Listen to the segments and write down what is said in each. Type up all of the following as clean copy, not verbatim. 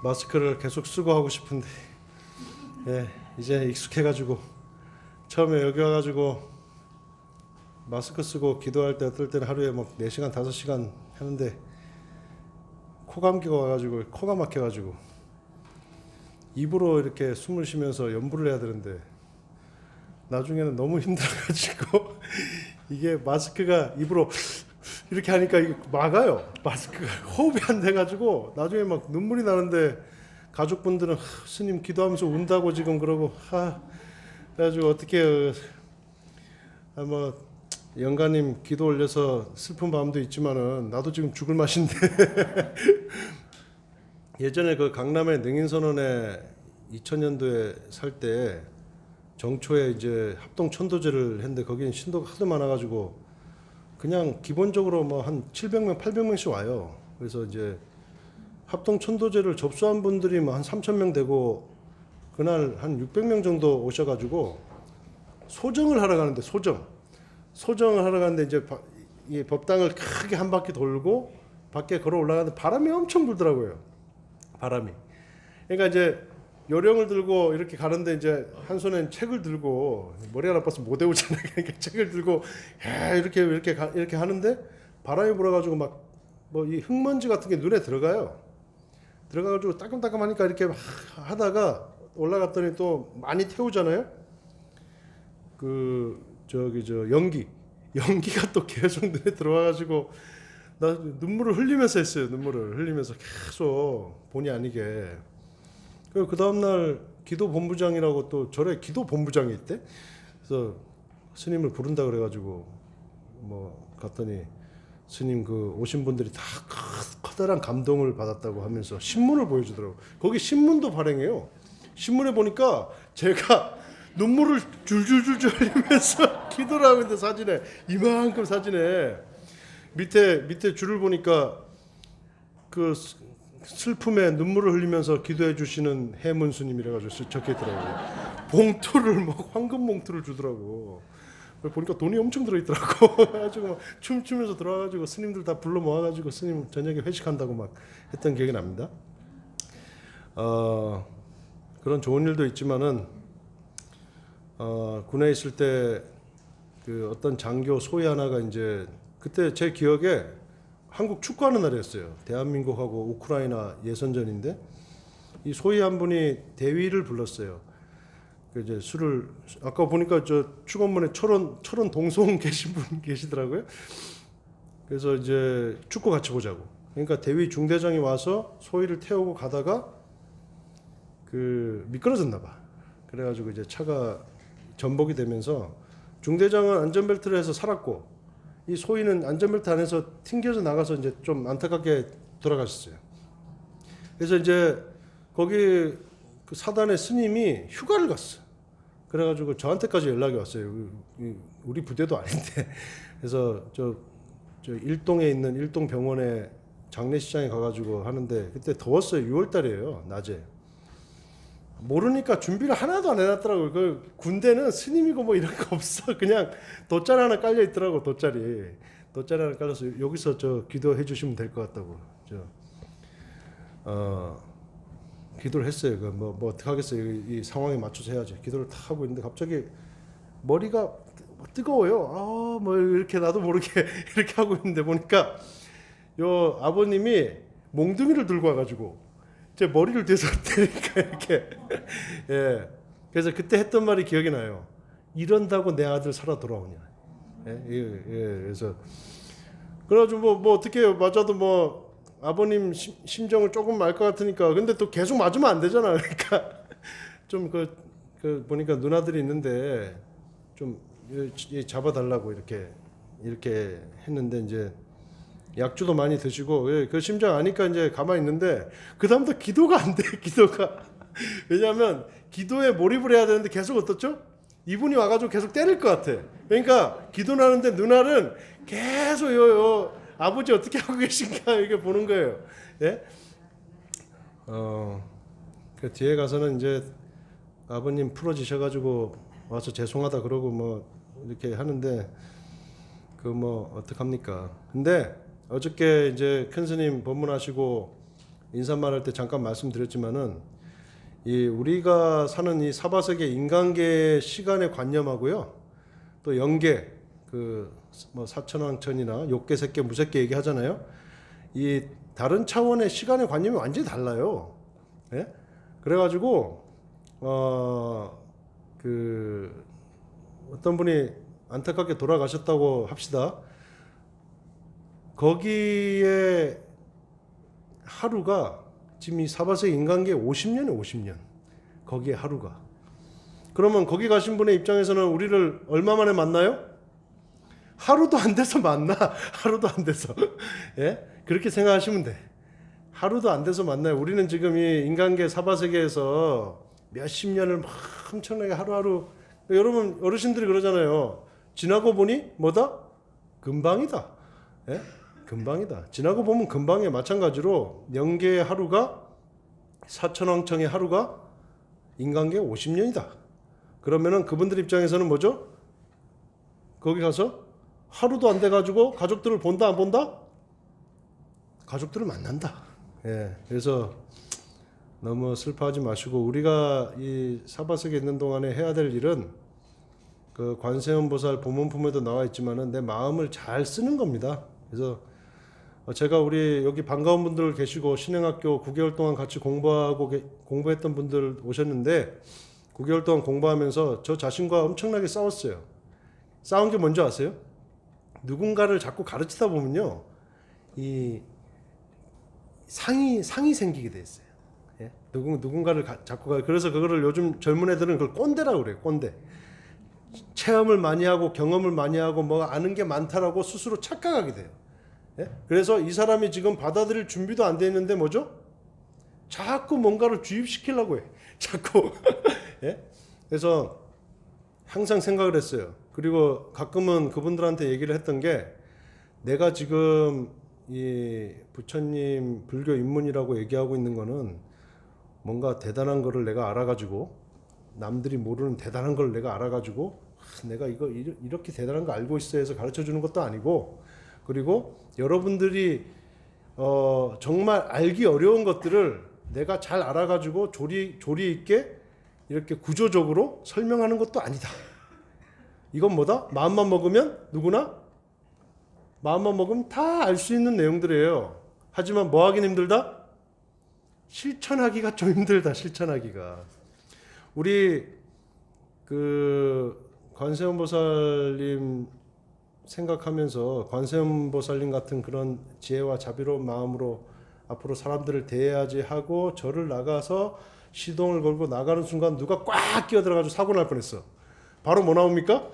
마스크를 계속 쓰고 하고 싶은데 이제 익숙해가지고 처음에 여기 와가지고 마스크 쓰고 기도할 때 어떨 때는 하루에 막 4시간 5시간 하는데 코감기가 와가지고 코가 막혀가지고 입으로 이렇게 숨을 쉬면서 연부를 해야 되는데 나중에는 너무 힘들어가지고 이게 마스크가 입으로 이렇게 하니까 이게 막아요. 마스크가 호흡이 안 돼가지고 나중에 막 눈물이 나는데 가족분들은 스님 기도하면서 운다고 지금 그러고 그래가지고 어떻게 뭐 영가님 기도 올려서 슬픈 마음도 있지만은 나도 지금 죽을 맛인데 예전에 그 강남의 능인선원에 2000년도에 살 때 정초에 이제 합동 천도제를 했는데 거기는 신도가 하도 많아가지고 그냥 기본적으로 뭐 한 700명, 800명씩 와요. 그래서 이제 합동 천도제를 접수한 분들이 뭐 한 3,000명 되고 그날 한 600명 정도 오셔가지고 소정을 하러 가는데 소정을 하러 가는데 이제 이 법당을 크게 한 바퀴 돌고 밖에 걸어 올라가는데 바람이 엄청 불더라고요. 바람이. 그러니까 이제 요령을 들고 이렇게 가는데 이제 한 손엔 책을 들고 머리가 나빠서 못 외우잖아요. 그러니까 책을 들고 이렇게 하는데 바람이 불어가지고 막 뭐 이 흙먼지 같은 게 눈에 들어가가지고 따끔따끔하니까 이렇게 하다가 올라갔더니 또 많이 태우잖아요. 연기가 또 계속 눈에 들어와가지고 나 눈물을 흘리면서 했어요. 눈물을 흘리면서 계속 본의 아니게. 그 다음날 기도 본부장이라고 또 절에 기도 본부장이 있대. 그래서 스님을 부른다 그래가지고 뭐 갔더니 스님 그 오신 분들이 다 커다란 감동을 받았다고 하면서 신문을 보여주더라고. 거기 신문도 발행해요. 신문에 보니까 제가 눈물을 줄줄줄줄 흘리면서 기도를 하고 있는데 사진에 이만큼 사진에 밑에 줄을 보니까 그 슬픔에 눈물을 흘리면서 기도해 주시는 해문 스님이라 가지고 적혀 있더라고요. 봉투를 뭐 황금 봉투를 주더라고. 보니까 돈이 엄청 들어 있더라고. 그래가지고 춤추면서 들어와가지고 스님들 다 불러 모아가지고 스님 저녁에 회식한다고 막 했던 기억이 납니다. 그런 좋은 일도 있지만은 군에 있을 때 그 어떤 장교 소위 하나가 이제 그때 제 기억에 한국 축구하는 날이었어요. 대한민국하고 우크라이나 예선전인데 이 소위 한 분이 대위를 불렀어요. 그 이제 술을 아까 보니까 저 축원문에 철원 동송 계신 분 계시더라고요. 그래서 이제 축구 같이 보자고. 그러니까 대위 중대장이 와서 소위를 태우고 가다가 그 미끄러졌나 봐. 그래가지고 이제 차가 전복이 되면서 중대장은 안전벨트를 해서 살았고 이 소위는 안전벨트 안에서 튕겨져 나가서 이제 좀 안타깝게 돌아가셨어요. 그래서 이제 거기 그 사단의 스님이 휴가를 갔어. 그래가지고 저한테까지 연락이 왔어요. 우리 부대도 아닌데. 그래서 저 일동에 있는 일동병원에 장례식장에 가가지고 하는데 그때 더웠어요. 6월달이에요. 낮에. 모르니까 준비를 하나도 안 해놨더라고요. 그 군대는 스님이고 뭐 이런 거 없어. 그냥 돗자리 하나 깔려 있더라고. 돗자리 하나 깔려서 여기서 저 기도해 주시면 될 것 같다고. 기도를 했어요. 뭐 어떻게 하겠어요. 이 상황에 맞춰서 해야지. 기도를 탁 하고 있는데 갑자기 머리가 뜨거워요. 뭐 이렇게 나도 모르게 이렇게 하고 있는데 보니까 요 아버님이 몽둥이를 들고 와가지고 제 머리를 대서 때리니까 이렇게 그래서 그때 했던 말이 기억이 나요. 이런다고 내 아들 살아 돌아오냐. 그래서 그래가지고 뭐 어떻게 해요. 맞아도 뭐 아버님 심정을 조금 알 것 같으니까 근데 또 계속 맞으면 안 되잖아. 그러니까 좀 그 보니까 누나들이 있는데 좀 잡아달라고 이렇게 했는데 이제 약주도 많이 드시고 그 심정 아니까 이제 가만히 있는데 그 다음부터 기도가 안 돼. 기도가 왜냐하면 기도에 몰입을 해야 되는데 계속 어떻죠? 이분이 와가지고 계속 때릴 것 같아. 그러니까 기도를 하는데 누나는 계속 요 아버지 어떻게 하고 계신가 이게 보는 거예요. 예? 그 뒤에 가서는 이제 아버님 풀어지셔가지고 와서 죄송하다 그러고 뭐 이렇게 하는데 그 뭐 어떡합니까? 근데 어저께 이제 큰 스님 법문하시고 인사말 할 때 잠깐 말씀드렸지만은 이 우리가 사는 이 사바세계 인간계의 시간의 관념하고요, 또 영계 그 뭐 사천왕천이나 욕계 색계 무색계 얘기하잖아요. 이 다른 차원의 시간의 관념이 완전히 달라요. 예? 그래가지고 그 어떤 분이 안타깝게 돌아가셨다고 합시다. 거기에 하루가 지금 이 사바세계 인간계 50년에 50년. 거기에 하루가. 그러면 거기 가신 분의 입장에서는 우리를 얼마 만에 만나요? 하루도 안 돼서 만나. 하루도 안 돼서. 예? 그렇게 생각하시면 돼. 하루도 안 돼서 만나요. 우리는 지금 이 인간계 사바세계에서 몇십 년을 막 엄청나게 하루하루, 여러분 어르신들이 그러잖아요. 지나고 보니 뭐다? 금방이다. 예? 금방이다. 지나고 보면 금방이에요. 마찬가지로 영계의 하루가 사천왕청의 하루가 인간계 50년이다. 그러면은 그분들 입장에서는 뭐죠? 거기 가서 하루도 안 돼가지고 가족들을 본다 안 본다? 가족들을 만난다. 예, 그래서 너무 슬퍼하지 마시고 우리가 이 사바세계에 있는 동안에 해야 될 일은 그 관세음보살 보문품에도 나와 있지만은 내 마음을 잘 쓰는 겁니다. 그래서 제가 우리 여기 반가운 분들 계시고 신행학교 9개월 동안 같이 공부했던 분들 오셨는데 9개월 동안 공부하면서 저 자신과 엄청나게 싸웠어요. 싸운 게 뭔지 아세요? 누군가를 자꾸 가르치다 보면요, 이 상이 생기게 돼 있어요. 예? 누군가를 그래서 그거를 요즘 젊은 애들은 그걸 꼰대라고 그래요. 꼰대. 체험을 많이 하고 경험을 많이 하고 뭐 아는 게 많다라고 스스로 착각하게 돼요. 예? 그래서 이 사람이 지금 받아들일 준비도 안 돼 있는데 뭐죠? 자꾸 뭔가를 주입시키려고 해. 자꾸. 예? 그래서 항상 생각을 했어요. 그리고 가끔은 그분들한테 얘기를 했던 게, 내가 지금 이 부처님 불교 입문이라고 얘기하고 있는 거는 뭔가 대단한 거를 내가 알아가지고, 남들이 모르는 대단한 걸 내가 알아가지고 내가 이거 이렇게 대단한 거 알고 있어 해서 가르쳐 주는 것도 아니고, 그리고 여러분들이 정말 알기 어려운 것들을 내가 잘 알아가지고 조리 있게 이렇게 구조적으로 설명하는 것도 아니다. 이건 뭐다? 마음만 먹으면 누구나 마음만 먹으면 다 알 수 있는 내용들이에요. 하지만 뭐 하긴 힘들다? 실천하기가 좀 힘들다. 실천하기가. 우리 그 관세음보살님 생각하면서 관세음보살님 같은 그런 지혜와 자비로운 마음으로 앞으로 사람들을 대해야지 하고 절을 나가서 시동을 걸고 나가는 순간 누가 꽉 끼어들어가지고 사고 날 뻔했어. 바로 뭐 나옵니까?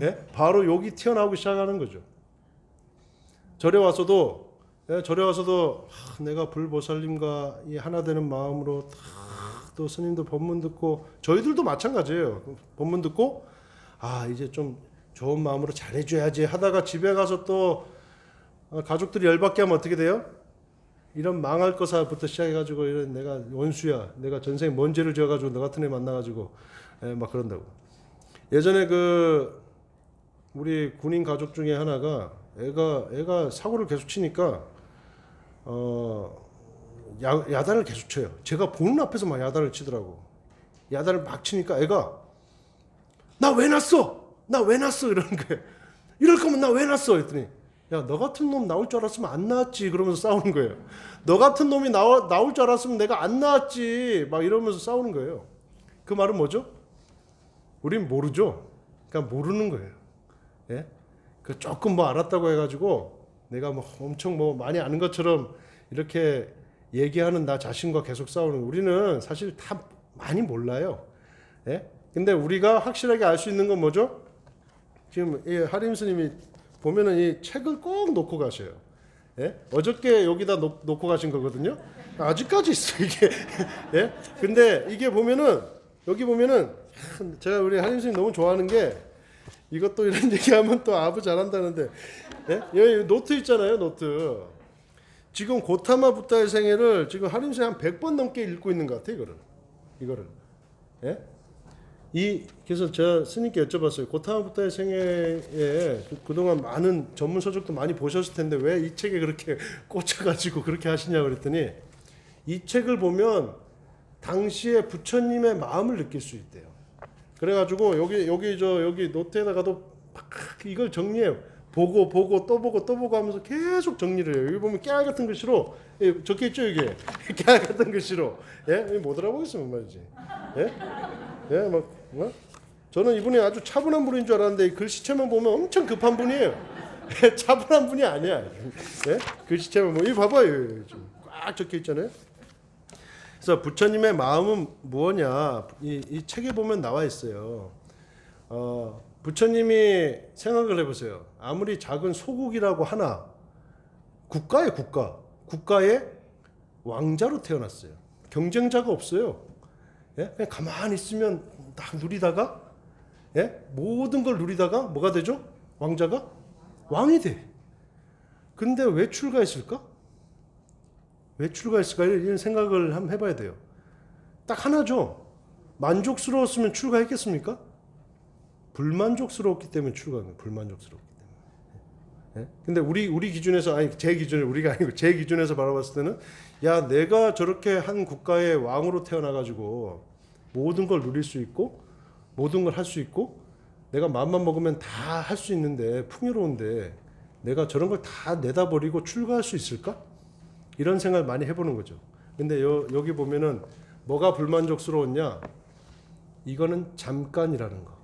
예? 바로 욕이 튀어나오기 시작하는 거죠. 절에 와서도 내가 불보살님과 이 하나 되는 마음으로 또 스님들 법문 듣고, 저희들도 마찬가지예요. 법문 듣고 이제 좀 좋은 마음으로 잘해줘야지 하다가 집에 가서 또 가족들이 열받게 하면 어떻게 돼요? 이런 망할 거사부터 시작해가지고 이런 내가 원수야, 내가 전생에 뭔 죄를 지어가지고 너 같은 애 만나가지고 막 그런다고. 예전에 그 우리 군인 가족 중에 하나가 애가 사고를 계속 치니까 야단을 계속 쳐요. 제가 보는 앞에서 막 야단을 치더라고. 야단을 막 치니까 애가 나 왜 났어? 나 왜 났어? 이러는 거예요. 이럴 거면 나 왜 났어? 했더니 야, 너 같은 놈 나올 줄 알았으면 안 나왔지. 그러면서 싸우는 거예요. 너 같은 놈이 나올 줄 알았으면 내가 안 나왔지. 막 이러면서 싸우는 거예요. 그 말은 뭐죠? 우린 모르죠. 그러니까 모르는 거예요. 예? 그 조금 뭐 알았다고 해가지고 내가 뭐 엄청 뭐 많이 아는 것처럼 이렇게 얘기하는 나 자신과 계속 싸우는, 우리는 사실 다 많이 몰라요. 예? 근데 우리가 확실하게 알 수 있는 건 뭐죠? 지금 이 하림 스님이 보면은 이 책을 꼭 놓고 가셔요. 예? 어저께 여기다 놓고 가신 거거든요. 아직까지 있어 이게. 예? 근데 이게 보면은 여기 보면은 제가 우리 하림 스님 너무 좋아하는 게, 이것도 이런 얘기하면 또 아부 잘한다는데, 예? 여기 노트 있잖아요. 노트. 지금 고타마 부타의 생애를 지금 하림 스님 한 100번 넘게 읽고 있는 것 같아요. 이거를. 예? 그래서 제가 스님께 여쭤봤어요. 고타마부타의 생애에 그동안 많은 전문 서적도 많이 보셨을 텐데 왜 이 책에 그렇게 꽂혀가지고 그렇게 하시냐고 그랬더니 이 책을 보면 당시에 부처님의 마음을 느낄 수 있대요. 그래가지고 여기 노트에다가도 막 이걸 정리해요. 보고 또 보고 또 보고 하면서 계속 정리를 해요. 여기 보면 깨알 같은 글씨로 적혀있죠 이게. 깨알 같은 글씨로. 예? 못 알아보겠어요 말이지. 예? 예? 뭐? 저는 이분이 아주 차분한 분인 줄 알았는데 글씨체만 보면 엄청 급한 분이에요. 차분한 분이 아니야. 예? 글씨체만 보면 이거 봐봐요. 꽉 적혀있잖아요. 그래서 부처님의 마음은 무엇냐? 이 책에 보면 나와 있어요. 부처님이 생각을 해보세요. 아무리 작은 소국이라고 하나 국가의 국가의 왕자로 태어났어요. 경쟁자가 없어요. 예? 그냥 가만히 있으면 딱 누리다가 예? 모든 걸 누리다가 뭐가 되죠? 왕자가 왕이 돼. 근데 왜 출가했을까? 왜 출가했을까? 이런 생각을 한번 해봐야 돼요. 딱 하나죠. 만족스러웠으면 출가했겠습니까? 불만족스러웠기 때문에 출가한 거예요. 불만족스러웠기 때문에. 예? 근데 우리 기준에서 제 기준에 우리가 아니고 제 기준에서 바라봤을 때는 야 내가 저렇게 한 국가의 왕으로 태어나가지고 모든 걸 누릴 수 있고 모든 걸 할 수 있고 내가 마음만 먹으면 다 할 수 있는데 풍요로운데 내가 저런 걸 다 내다버리고 출가할 수 있을까? 이런 생각을 많이 해보는 거죠. 근데 여기 보면은 뭐가 불만족스러웠냐? 이거는 잠깐이라는 거.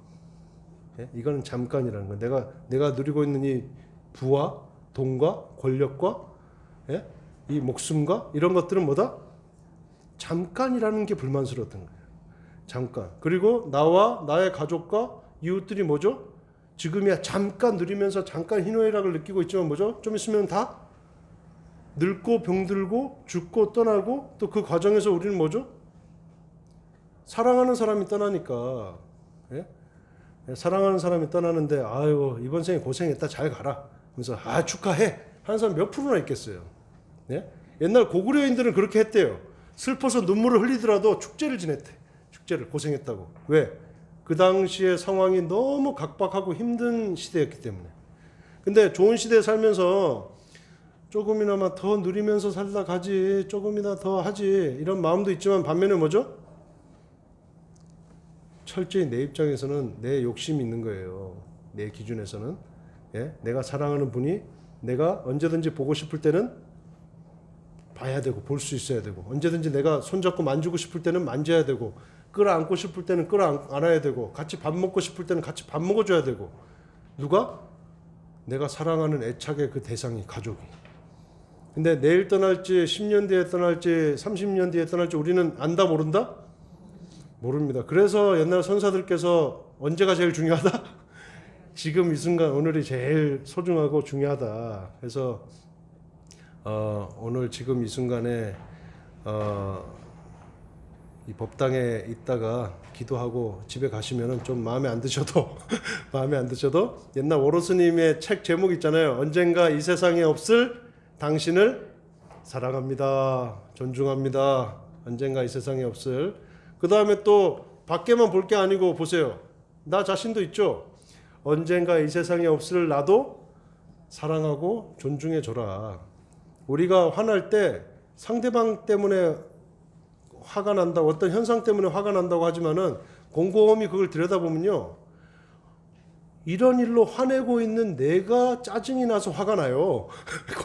예? 이거는 잠깐이라는 거. 내가 누리고 있는 이 부와 돈과 권력과 예? 이 목숨과 이런 것들은 뭐다? 잠깐이라는 게 불만스러웠던 거예요. 잠깐. 그리고 나와 나의 가족과 이웃들이 뭐죠? 지금이야 잠깐 누리면서 잠깐 희노애락을 느끼고 있지만 뭐죠? 좀 있으면 다 늙고 병들고 죽고 떠나고 또 그 과정에서 우리는 뭐죠? 사랑하는 사람이 떠나니까 예? 사랑하는 사람이 떠나는데 아유 이번 생에 고생했다 잘 가라 그래서 축하해 하는 사람 몇 프로나 있겠어요. 예? 옛날 고구려인들은 그렇게 했대요. 슬퍼서 눈물을 흘리더라도 축제를 지냈대. 축제를 고생했다고. 왜? 그 당시의 상황이 너무 각박하고 힘든 시대였기 때문에. 근데 좋은 시대에 살면서 조금이나마 더 누리면서 살다 가지 조금이나 더 하지 이런 마음도 있지만 반면에 뭐죠? 철저히 내 입장에서는 내 욕심이 있는 거예요. 내 기준에서는 예? 내가 사랑하는 분이 내가 언제든지 보고 싶을 때는 봐야 되고 볼 수 있어야 되고 언제든지 내가 손잡고 만지고 싶을 때는 만져야 되고 끌어안고 싶을 때는 끌어안아야 되고 같이 밥 먹고 싶을 때는 같이 밥 먹어줘야 되고 누가? 내가 사랑하는 애착의 그 대상이 가족이. 근데 내일 떠날지 10년 뒤에 떠날지 30년 뒤에 떠날지 우리는 안다 모른다? 모릅니다. 그래서 옛날 선사들께서 언제가 제일 중요하다? 지금 이 순간 오늘이 제일 소중하고 중요하다. 그래서 오늘 지금 이 순간에 이 법당에 있다가 기도하고 집에 가시면은 좀 마음에 안 드셔도 옛날 오로스님의 책 제목 있잖아요. 언젠가 이 세상에 없을 당신을 사랑합니다. 존중합니다. 언젠가 이 세상에 없을. 그 다음에 또 밖에만 볼 게 아니고 보세요. 나 자신도 있죠. 언젠가 이 세상에 없을 나도 사랑하고 존중해 줘라. 우리가 화날 때 상대방 때문에 화가 난다고 어떤 현상 때문에 화가 난다고 하지만은 곰곰이 그걸 들여다보면요. 이런 일로 화내고 있는 내가 짜증이 나서 화가 나요.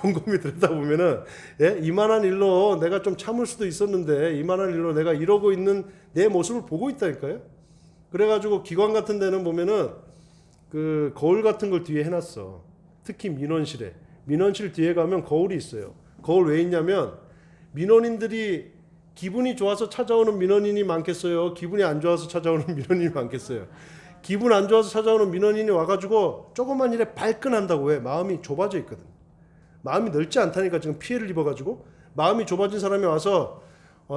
곰곰이 들여다보면은 예? 이만한 일로 내가 좀 참을 수도 있었는데 이만한 일로 내가 이러고 있는 내 모습을 보고 있다니까요. 그래가지고 기관 같은 데는 보면은 그 거울 같은 걸 뒤에 해놨어. 특히 민원실 뒤에 가면 거울이 있어요. 거울 왜 있냐면 민원인들이 기분이 좋아서 찾아오는 민원인이 많겠어요? 기분이 안 좋아서 찾아오는 민원인이 많겠어요? 기분 안 좋아서 찾아오는 민원인이 와가지고 조그만 일에 발끈한다고. 왜? 마음이 좁아져 있거든. 마음이 넓지 않다니까. 지금 피해를 입어가지고 마음이 좁아진 사람이 와서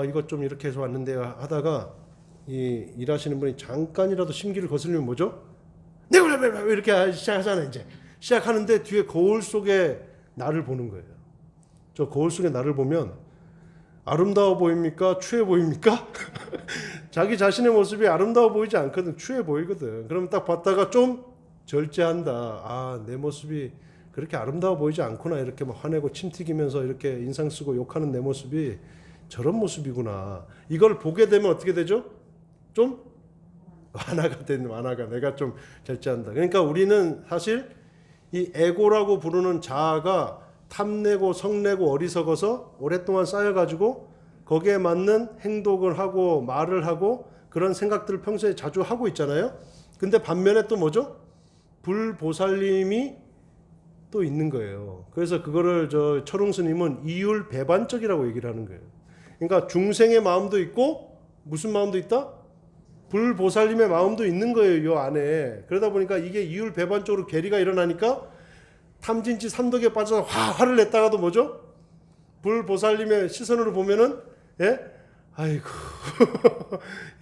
이것 좀 이렇게 해서 왔는데 하다가 이 일하시는 분이 잠깐이라도 심기를 거슬리면 뭐죠? 내가 왜 이렇게 시작하잖아. 이제 시작하는데 뒤에 거울 속에 나를 보는 거예요. 저 거울 속에 나를 보면 아름다워 보입니까? 추해 보입니까? 자기 자신의 모습이 아름다워 보이지 않거든. 추해 보이거든. 그럼 딱 봤다가 좀 절제한다. 아, 내 모습이 그렇게 아름다워 보이지 않구나. 이렇게 막 화내고 침 튀기면서 이렇게 인상 쓰고 욕하는 내 모습이 저런 모습이구나. 이걸 보게 되면 어떻게 되죠? 좀 완화가 내가 좀 절제한다. 그러니까 우리는 사실 이 에고라고 부르는 자아가 탐내고 성내고 어리석어서 오랫동안 쌓여가지고 거기에 맞는 행동을 하고 말을 하고 그런 생각들을 평소에 자주 하고 있잖아요. 근데 반면에 또 뭐죠? 불보살님이 또 있는 거예요. 그래서 그거를 철웅 스님은 이율배반적이라고 얘기를 하는 거예요. 그러니까 중생의 마음도 있고 무슨 마음도 있다? 불보살님의 마음도 있는 거예요. 이 안에. 그러다 보니까 이게 이율배반적으로 괴리가 일어나니까 탐진치 삼독에 빠져서 화를 냈다가도 뭐죠? 불보살님의 시선으로 보면은 예? 아이고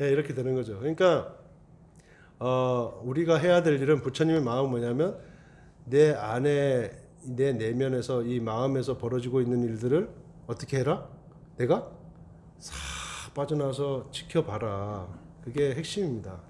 예, 이렇게 되는 거죠. 그러니까 우리가 해야 될 일은 부처님의 마음은 뭐냐면 내 안에 내 내면에서 이 마음에서 벌어지고 있는 일들을 어떻게 해라? 내가 싹 빠져나와서 지켜봐라. 그게 핵심입니다.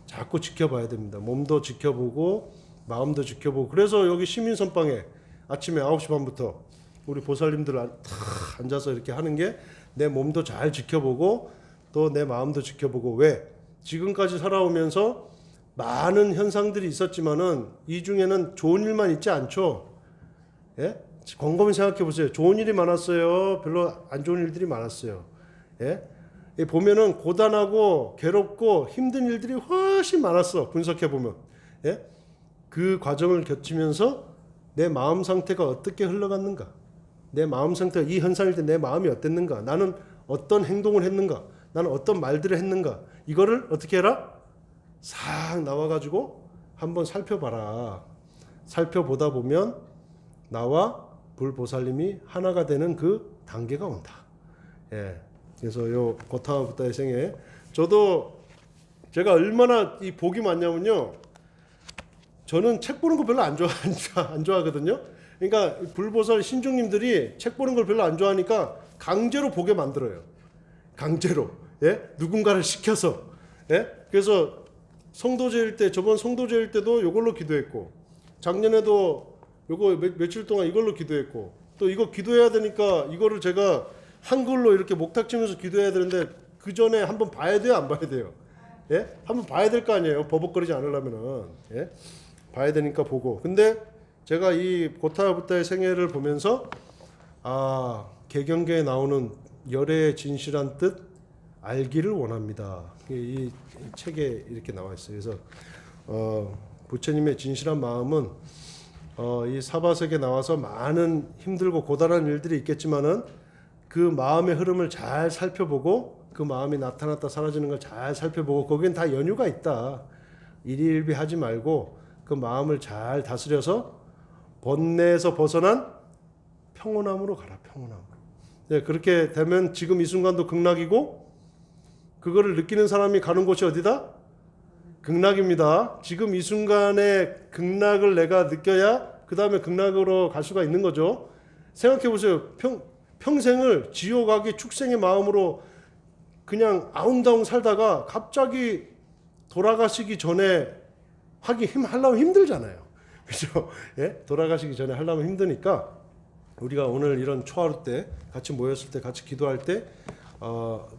자꾸 지켜봐야 됩니다. 몸도 지켜보고 마음도 지켜보고. 그래서 여기 시민선방에 아침에 9시 반부터 우리 보살님들 탁 앉아서 이렇게 하는 게 내 몸도 잘 지켜보고 또 내 마음도 지켜보고. 왜? 지금까지 살아오면서 많은 현상들이 있었지만은 이 중에는 좋은 일만 있지 않죠. 예? 곰곰이 생각해 보세요. 좋은 일이 많았어요. 별로 안 좋은 일들이 많았어요. 예? 보면은 고단하고 괴롭고 힘든 일들이 훨씬 많았어. 분석해 보면. 예? 그 과정을 겪으면서 내 마음 상태가 어떻게 흘러갔는가? 내 마음 상태가 이 현상일 때 내 마음이 어땠는가? 나는 어떤 행동을 했는가? 나는 어떤 말들을 했는가? 이거를 어떻게 해라? 싹 나와가지고 한번 살펴봐라. 살펴보다 보면 나와 불보살님이 하나가 되는 그 단계가 온다. 예. 그래서 요 고타마 부다의 생애, 저도 제가 얼마나 이 복이 많냐면요. 저는 책 보는 거 별로 안 좋아하거든요. 그러니까 불보살 신중님들이 책 보는 걸 별로 안 좋아하니까 강제로 보게 만들어요. 강제로. 예? 누군가를 시켜서. 예? 그래서 성도제일 때, 저번 성도제일 때도 이걸로 기도했고, 작년에도 요거 며칠 동안 이걸로 기도했고, 또 이거 기도해야 되니까 이거를 제가 한글로 이렇게 목탁 치면서 기도해야 되는데 그 전에 한번 봐야 돼요, 안 봐야 돼요? 예? 한번 봐야 될 거 아니에요. 버벅거리지 않으려면은. 예? 봐야 되니까 보고. 근데 제가 이 고타마 부다의 생애를 보면서 아, 개경계에 나오는 열애의 진실한 뜻 알기를 원합니다. 이 책에 이렇게 나와 있어요. 그래서 부처님의 진실한 마음은 이 사바sek에 나와서 많은 힘들고 고단한 일들이 있겠지만은 그 마음의 흐름을 잘 살펴보고 그 마음이 나타났다 사라지는 걸 잘 살펴보고 거기엔 다 연유가 있다. 일희일비하지 말고 그 마음을 잘 다스려서 번뇌에서 벗어난 평온함으로 가라. 평온함으로. 네, 그렇게 되면 지금 이 순간도 극락이고 그거를 느끼는 사람이 가는 곳이 어디다? 극락입니다. 지금 이 순간에 극락을 내가 느껴야 그 다음에 극락으로 갈 수가 있는 거죠. 생각해 보세요. 평생을 지옥하기 축생의 마음으로 그냥 아웅다웅 살다가 갑자기 돌아가시기 전에 하려면 힘들잖아요. 그죠? 예? 돌아가시기 전에 하려면 힘드니까 우리가 오늘 이런 초하루 때 같이 모였을 때 같이 기도할 때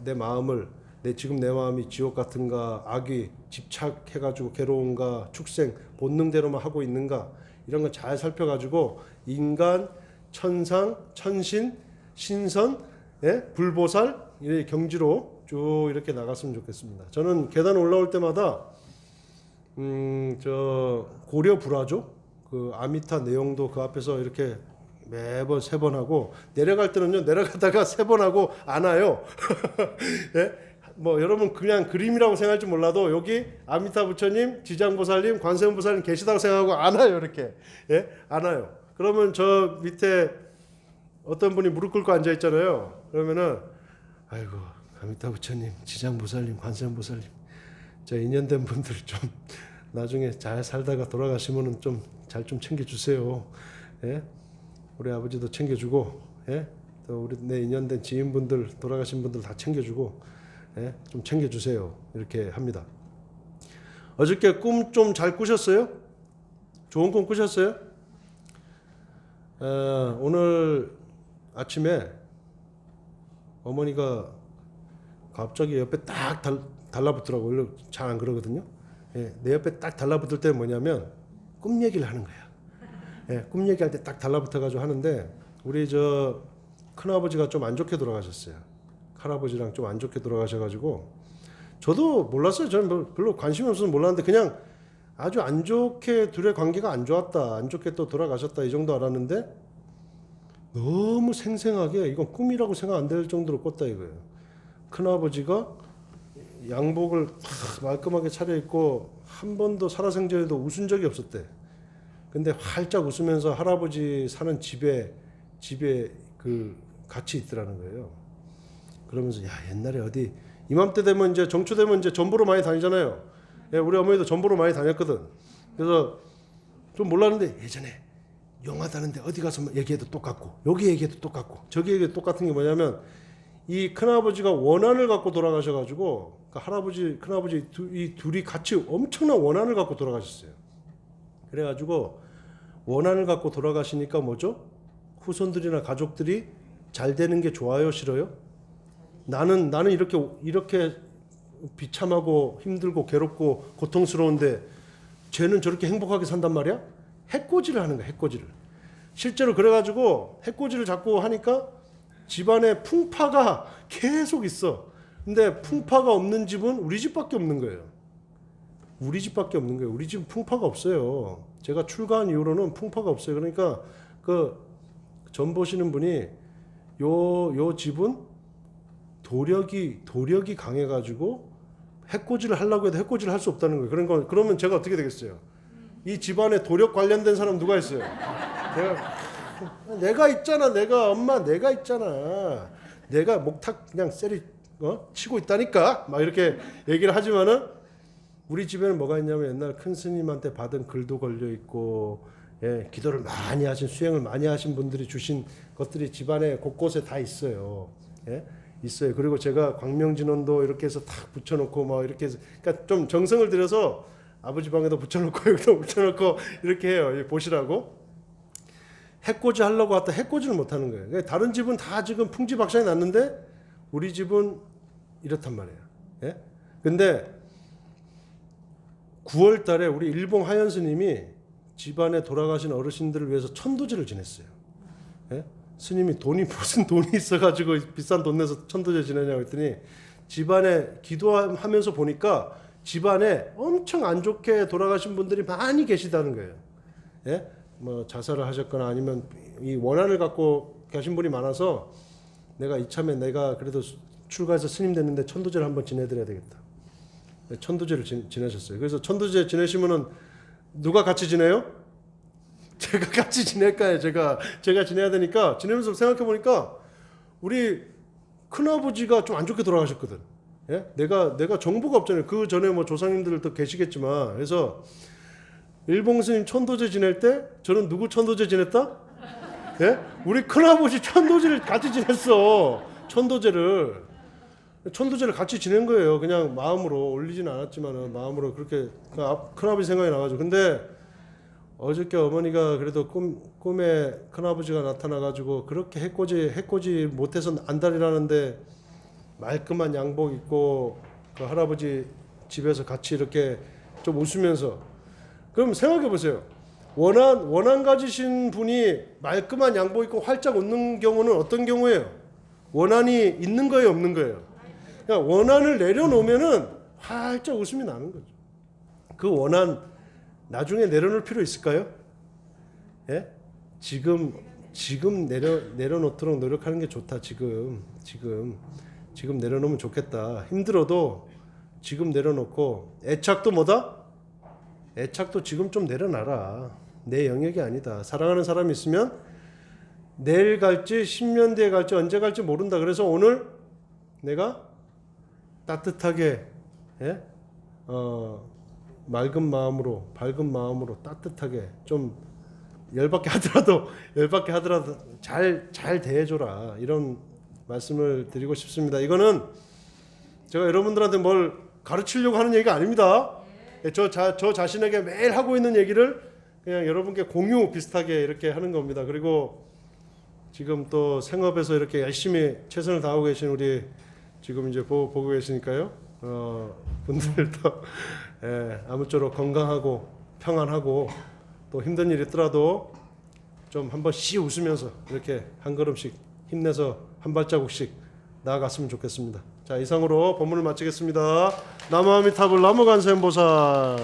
내 마음을 지금 내 마음이 지옥 같은가 악이 집착해가지고 괴로운가 축생 본능대로만 하고 있는가 이런 거 잘 살펴가지고 인간, 천상, 천신, 신선, 예? 불보살 이 경지로 쭉 이렇게 나갔으면 좋겠습니다. 저는 계단 올라올 때마다 저 고려 불화조 그 아미타 내용도 그 앞에서 이렇게 매번 3번 하고 내려갈 때는요 내려가다가 3번 하고 안 와요. 예? 뭐 여러분 그냥 그림이라고 생각할지 몰라도 여기 아미타 부처님, 지장보살님, 관세음보살님 계시다고 생각하고 안 와요 이렇게. 예? 안 와요. 그러면 저 밑에 어떤 분이 무릎 꿇고 앉아 있잖아요. 그러면은 아이고 아미타 부처님, 지장보살님, 관세음보살님 저 인연된 분들 좀 나중에 잘 살다가 돌아가시면은 좀 잘 좀 챙겨주세요. 예? 우리 아버지도 챙겨주고, 예? 또 우리 내 인연된 지인분들 돌아가신 분들 다 챙겨주고 예, 좀 챙겨주세요. 이렇게 합니다. 어저께 꿈 좀 잘 꾸셨어요? 좋은 꿈 꾸셨어요? 오늘 아침에 어머니가 갑자기 옆에 딱 달라붙더라고요. 원래 잘 안 그러거든요. 예, 내 옆에 딱 달라붙을 때 뭐냐면 꿈 얘기를 하는 거야. 예, 꿈 얘기할 때 딱 달라붙어가지고 하는데 우리 저 큰아버지가 좀 안 좋게 돌아가셨어요. 할아버지랑 좀 안 좋게 돌아가셔가지고 저도 몰랐어요. 저는 별로 관심이 없어서 몰랐는데 그냥 아주 안 좋게 둘의 관계가 안 좋았다. 안 좋게 또 돌아가셨다. 이 정도 알았는데 너무 생생하게 이건 꿈이라고 생각 안 될 정도로 꿨다 이거예요. 큰아버지가 양복을 말끔하게 차려입고 한 번도 살아생전에도 웃은 적이 없었대. 근데 활짝 웃으면서 할아버지 사는 집에 그 같이 있더라는 거예요. 그러면서 야 옛날에 어디 이맘때 되면 이제 정초 되면 이제 전보로 많이 다니잖아요. 예, 우리 어머니도 전보로 많이 다녔거든. 그래서 좀 몰랐는데 예전에 영화 다는데 어디 가서 얘기해도 똑같고 여기 얘기해도 똑같고 저기 얘기해도 똑같은 게 뭐냐면 이 큰아버지가 원한을 갖고 돌아가셔가지고 그러니까 할아버지 큰아버지 이 둘이 같이 엄청난 원한을 갖고 돌아가셨어요. 그래가지고 원한을 갖고 돌아가시니까 뭐죠? 후손들이나 가족들이 잘 되는 게 좋아요, 싫어요? 나는 이렇게 비참하고 힘들고 괴롭고 고통스러운데 쟤는 저렇게 행복하게 산단 말이야? 해코지를 하는 거야, 해코지를. 실제로 그래가지고 해코지를 자꾸 하니까 집안에 풍파가 계속 있어. 근데 풍파가 없는 집은 우리 집밖에 없는 거예요. 우리 집밖에 없는 거예요. 우리 집은 풍파가 없어요. 제가 출가한 이후로는 풍파가 없어요. 그러니까 그 전 보시는 분이 요 집은 도력이 강해가지고 해코지를 하려고 해도 해코지를 할 수 없다는 거예요. 그러면 제가 어떻게 되겠어요? 이 집안에 도력 관련된 사람 누가 있어요? 내가 있잖아. 내가 있잖아. 내가 목탁 그냥 쎄리 치고 있다니까. 막 이렇게 얘기를 하지만은 우리 집에는 뭐가 있냐면 옛날 큰 스님한테 받은 글도 걸려 있고, 예, 기도를 많이 하신 수행을 많이 하신 분들이 주신 것들이 집안에 곳곳에 다 있어요. 예? 있어요. 그리고 제가 광명진원도 이렇게 해서 탁 붙여놓고 막 이렇게 해서 그러니까 좀 정성을 들여서 아버지 방에도 붙여놓고 여기도 붙여놓고 이렇게 해요. 보시라고. 해코지 하려고 왔다 해코지를 못하는 거예요. 그러니까 다른 집은 다 지금 풍지박산이 났는데 우리 집은 이렇단 말이에요. 예? 근데 9월 달에 우리 일봉 하연 스님이 집안에 돌아가신 어르신들을 위해서 천도제를 지냈어요. 예? 스님이 무슨 돈이 있어가지고 비싼 돈 내서 천도제 지내냐고 했더니 집안에 기도하면서 보니까 집안에 엄청 안 좋게 돌아가신 분들이 많이 계시다는 거예요. 예? 뭐 자살을 하셨거나 아니면 이 원한을 갖고 계신 분이 많아서 내가 이참에 내가 그래도 출가해서 스님 됐는데 천도제를 한번 지내드려야 되겠다. 천도제를 지내셨어요. 그래서 천도제 지내시면은 누가 같이 지내요? 제가 같이 지낼까요? 제가 지내야 되니까 지내면서 생각해 보니까 우리 큰아버지가 좀 안 좋게 돌아가셨거든. 예? 내가 정보가 없잖아요. 그 전에 뭐 조상님들도 계시겠지만 그래서 일봉 스님 천도제 지낼 때 저는 누구 천도제 지냈다? 예? 우리 큰아버지 천도제를 같이 지냈어. 천도제를 같이 지낸 거예요. 그냥 마음으로 올리진 않았지만은 마음으로 그렇게 큰아버지 생각이 나가지고. 근데 어저께 어머니가 그래도 꿈에 큰아버지가 나타나가지고 그렇게 해코지 못해서 안달이라는데 말끔한 양복 입고 그 할아버지 집에서 같이 이렇게 좀 웃으면서 그럼 생각해 보세요. 원한 가지신 분이 말끔한 양복 입고 활짝 웃는 경우는 어떤 경우예요? 원한이 있는 거예요, 없는 거예요? 그러니까 원한을 내려놓으면은 활짝 웃음이 나는 거죠. 그 원한 나중에 내려놓을 필요 있을까요? 예? 지금 내려놓도록 노력하는 게 좋다. 지금 내려놓으면 좋겠다. 힘들어도 지금 내려놓고 애착도 뭐다? 애착도 지금 좀 내려놔라. 내 영역이 아니다. 사랑하는 사람이 있으면 내일 갈지 10년 뒤에 갈지 언제 갈지 모른다. 그래서 오늘 내가 따뜻하게 맑은 마음으로 따뜻하게 좀 열받게 하더라도 잘 대해줘라, 이런 말씀을 드리고 싶습니다. 이거는 제가 여러분들한테 뭘 가르치려고 하는 얘기가 아닙니다. 저 자신에게 매일 하고 있는 얘기를 그냥 여러분께 공유 비슷하게 이렇게 하는 겁니다. 그리고 지금 또 생업에서 이렇게 열심히 최선을 다하고 계신 우리 지금 이제 보고 계시니까요. 분들도 아무쪼록 건강하고 평안하고 또 힘든 일이 있더라도 좀 한번 씩 웃으면서 이렇게 한 걸음씩 힘내서 한 발자국씩 나아갔으면 좋겠습니다. 자, 이상으로 본문을 마치겠습니다. 나무아미타불 나무간세음보살.